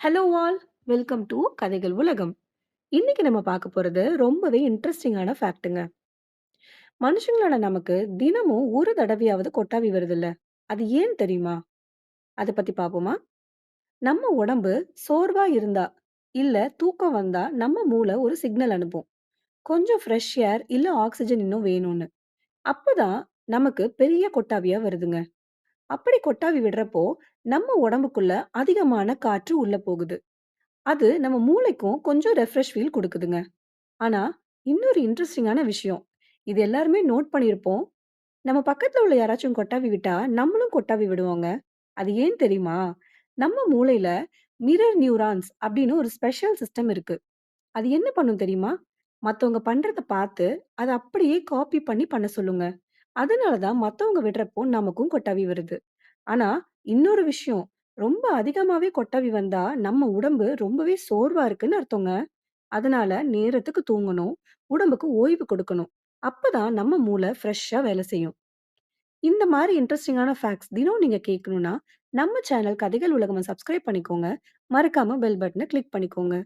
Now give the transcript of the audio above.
Hello all, welcome to கதைகள் உலகம். இன்னைக்கு நம்ம பார்க்க போறது ரொம்பவே இன்ட்ரெஸ்டிங்கான ஃபேக்ட்டுங்க. மனுஷங்களான நமக்கு தினமும் ஒரு தடவையாவது கொட்டாவி வருதுல்ல. அது ஏன் தெரியுமா? அத பத்தி பார்ப்போமா? நம்ம உடம்பு சோர்வா இருந்தா, இல்ல தூக்கம் வந்தா நம்ம மூளை ஒரு சிக்னல் அனுப்பும். கொஞ்சம் ஃப்ரெஷ் ஏர் இல்ல ஆக்ஸிஜன் இன்னும் வேணும்னு. அப்பதான் நமக்கு பெரிய கொட்டாவியா வருதுங்க. அப்படி கொட்டாவி விடுறப்போ நம்ம உடம்புக்குள்ள அதிகமான காற்று உள்ள போகுது. அது நம்ம மூளைக்கும் கொஞ்சம் ரெஃப்ரெஷ் ஃபீல் குடுக்குதுங்க. ஆனா, இன்னொரு இன்ட்ரஸ்டிங்கான விஷயம். இது எல்லாருமே நோட் பண்ணியிருப்போம். நம்ம பக்கத்துல உள்ள யாராச்சும் கொட்டாவி விட்டா, நம்மளும் கொட்டாவி விடுவோங்க. அது ஏன் தெரியுமா? நம்ம மூளையில மிரர் நியூரான்ஸ் அப்படின்னு ஒரு ஸ்பெஷல் சிஸ்டம் இருக்கு. அது என்ன பண்ணும் தெரியுமா? மத்தவங்க பண்றத பார்த்து, அத அப்படியே காப்பி பண்ணி பண்ண சொல்லுங்க. அதனால தான் மத்தவங்க விடுறப்போ நமக்கும் கொட்டாவி வருது. ஆனா, இன்னொரு விஷயம். ரொம்ப அதிகமாவே கொட்டாவி வந்தா, நம்ம உடம்பு ரொம்பவே சோர்வா இருக்குன்னு அர்த்தங்க. அதனால நேரத்துக்கு தூங்கணும். உடம்புக்கு ஓய்வு கொடுக்கணும். அப்பதான் நம்ம மூளை ஃப்ரெஷ்ஷா வேலை செய்யும். இந்த மாரி இன்ட்ரஸ்டிங்கான ஃபேக்ட்ஸ் தினம் நீங்க கேட்கணும்னா, நம்ம சேனல் கதைகள் உலகம சப்ஸ்கிரைப் பண்ணிக்கோங்க. மறக்காம பெல் பட்டன கிளிக் பண்ணிக்கோங்க.